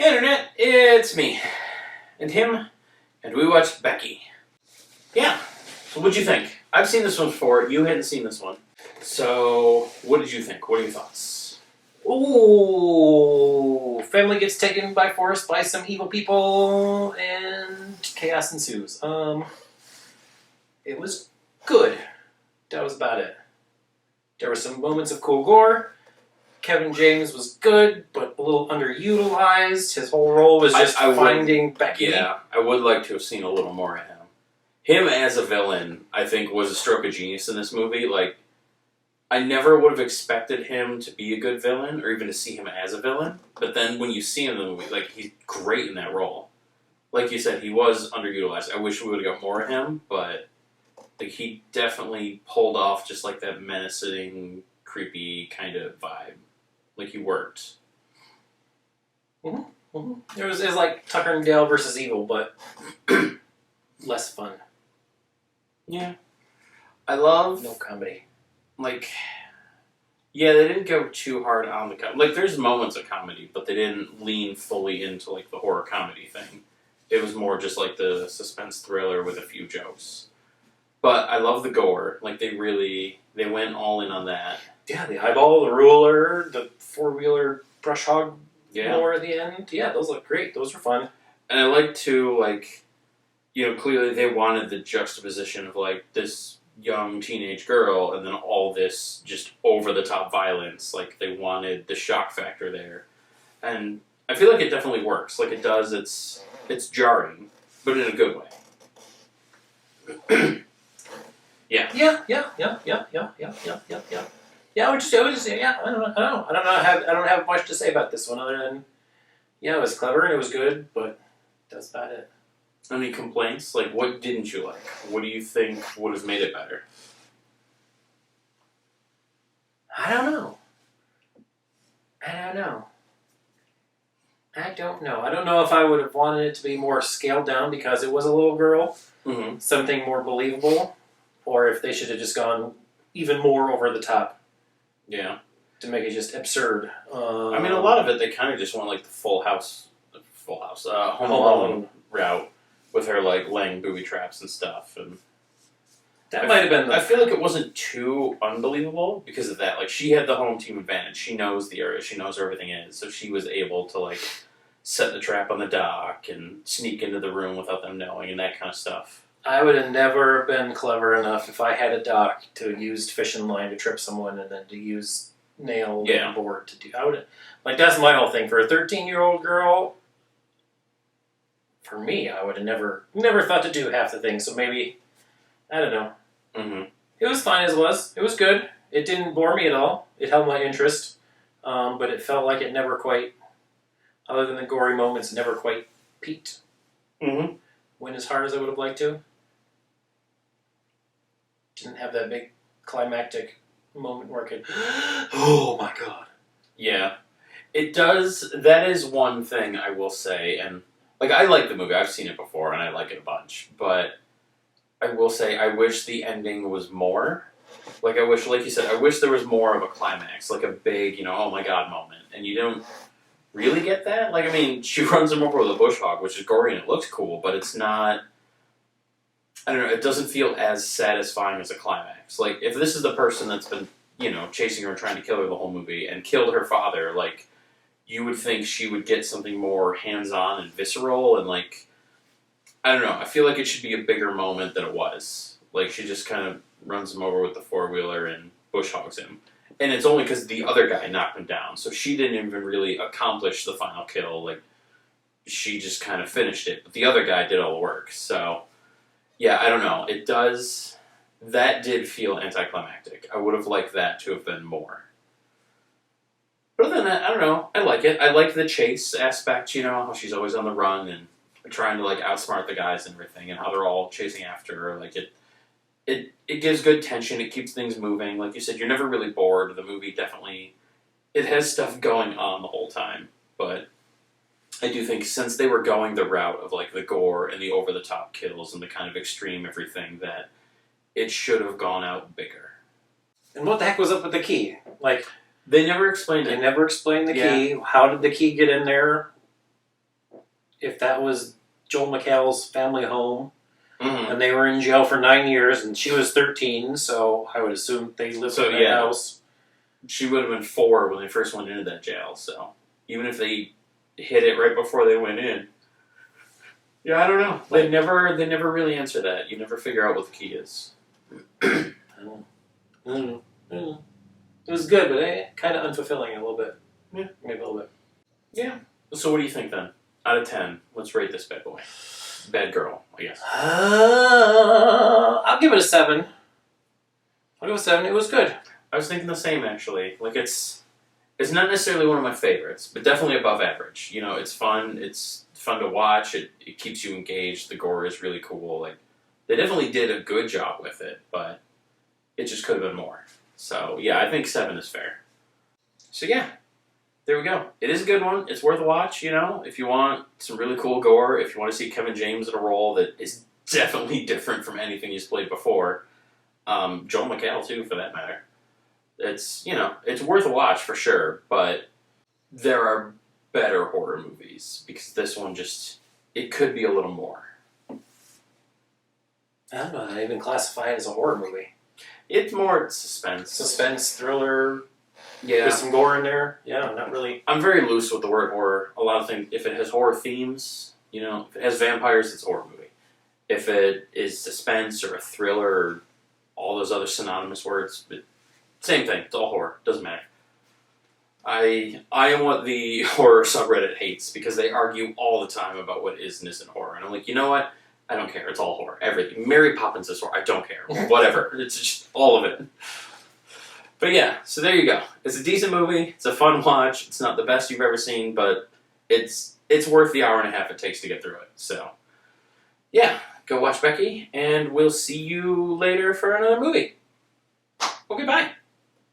Hey Internet, it's me, and him, and we watched Becky. Yeah, so what'd you think? I've seen this one before, you hadn't seen this one. So, what did you think? What are your thoughts? Ooh, family gets taken by force by some evil people, and chaos ensues. It was good. That was about it. There were some moments of cool gore. Kevin James was good, but a little underutilized. His whole role was just finding Becky. Yeah, I would like to have seen a little more of him. Him as a villain, I think, was a stroke of genius in this movie. Like, I never would have expected him to be a good villain, or even to see him as a villain. But then when you see him in the movie, like, he's great in that role. Like you said, he was underutilized. I wish we would have got more of him, but like, he definitely pulled off just like that menacing, creepy kind of vibe. Like, he worked. Mm-hmm. Mm-hmm. It was like Tucker and Dale versus Evil, but less fun. Yeah. I love... No comedy. Like, yeah, they didn't go too hard on the comedy. Like, there's moments of comedy, but they didn't lean fully into, like, the horror comedy thing. It was more just, like, the suspense thriller with a few jokes. But I love the gore. Like, they went all in on that. Yeah, the eyeball, the ruler, the four-wheeler brush hog mower at the end. Yeah, those look great. Those were fun. And I like to, like, you know, clearly they wanted the juxtaposition of, like, this young teenage girl and then all this just over-the-top violence. Like, they wanted the shock factor there. And I feel like it definitely works. Like, it does. It's jarring, but in a good way. Yeah. Yeah. Yeah, I don't have much to say about this one other than, yeah, it was clever and it was good, but that's about it. Any complaints? Like, what didn't you like? What do you think would have made it better? I don't know. I don't know if I would have wanted it to be more scaled down because it was a little girl. Mm-hmm. Something more believable, or if they should have just gone even more over the top. Yeah. To make it just absurd. I mean, a lot of it, they kind of just went like the Home Alone route with her, like, laying booby traps and stuff. And that might have been I feel like it wasn't too unbelievable because of that. Like, she had the home team advantage. She knows the area. She knows where everything is. So she was able to, like, set the trap on the dock and sneak into the room without them knowing and that kind of stuff. I would have never been clever enough if I had a dock to use fishing line to trip someone and then to use nail and board to do. I would, like, that's my whole thing. For a 13-year-old girl, for me, I would have never thought to do half the things. So maybe, I don't know. Mm-hmm. It was fine as it was. It was good. It didn't bore me at all. It held my interest, but it felt like it never quite, other than the gory moments, never quite peaked. Mm-hmm. Went as hard as I would have liked to. Didn't have that big climactic moment where I could, oh my god. Yeah. It does, that is one thing I will say, and, like, I like the movie, I've seen it before, and I like it a bunch, but I will say, I wish the ending was more. Like, I wish, like you said, I wish there was more of a climax, like a big, you know, oh my god moment, and you don't really get that. Like, I mean, she runs him over with a bush hog, which is gory and it looks cool, but it's not, I don't know, it doesn't feel as satisfying as a climax. Like, if this is the person that's been, you know, chasing her and trying to kill her the whole movie and killed her father, like, you would think she would get something more hands-on and visceral and, like, I don't know, I feel like it should be a bigger moment than it was. Like, she just kind of runs him over with the four-wheeler and bush hogs him. And it's only because the other guy knocked him down, so she didn't even really accomplish the final kill. Like, she just kind of finished it, but the other guy did all the work, so... Yeah, I don't know. It does... That did feel anticlimactic. I would have liked that to have been more. But other than that, I don't know. I like it. I like the chase aspect, you know, how she's always on the run and trying to, like, outsmart the guys and everything, and how they're all chasing after her. Like, it gives good tension. It keeps things moving. Like you said, you're never really bored. The movie definitely... It has stuff going on the whole time, but... I do think since they were going the route of, like, the gore and the over-the-top kills and the kind of extreme everything, that it should have gone out bigger. And what the heck was up with the key? Like, they never explained it. They never explained the key. How did the key get in there? if that was Joel McHale's family home, Mm-hmm. and they were in jail for 9 years, and she was 13, so I would assume they lived in that house. She would have been 4 when they first went into that jail, so even if they hit it right before they went in. Yeah, I don't know. They never really answer that. You never figure out what the key is. It was good, but kind of unfulfilling a little bit. Yeah. Maybe a little bit. Yeah. So what do you think then? Out of 10, let's rate this bad boy. Bad girl, I guess. I'll give it a 7. I'll give it a 7. It was good. I was thinking the same, actually. Like, it's not necessarily one of my favorites, but definitely above average. You know, it's fun. It's fun to watch. It keeps you engaged. The gore is really cool. Like, they definitely did a good job with it, but it just could have been more. So, yeah, I think 7 is fair. So, yeah. There we go. It is a good one. It's worth a watch, you know, if you want some really cool gore, if you want to see Kevin James in a role that is definitely different from anything he's played before. Joel McHale, too, for that matter. It's, you know, it's worth a watch for sure, but there are better horror movies because this one just, it could be a little more. I don't know. I even classify it as a horror movie. It's more suspense. Suspense, thriller. Yeah. There's some gore in there. Yeah, not really. I'm very loose with the word horror. A lot of things, if it has horror themes, you know, if it has vampires, it's a horror movie. If it is suspense or a thriller or all those other synonymous words, same thing. It's all horror. Doesn't matter. I am what the horror subreddit hates because they argue all the time about what is and isn't horror. And I'm like, you know what? I don't care. It's all horror. Everything. Mary Poppins is horror. I don't care. Whatever. It's just all of it. But yeah, so there you go. It's a decent movie. It's a fun watch. It's not the best you've ever seen, but it's worth the hour and a half it takes to get through it. So, yeah, go watch Becky, and we'll see you later for another movie. Okay, bye.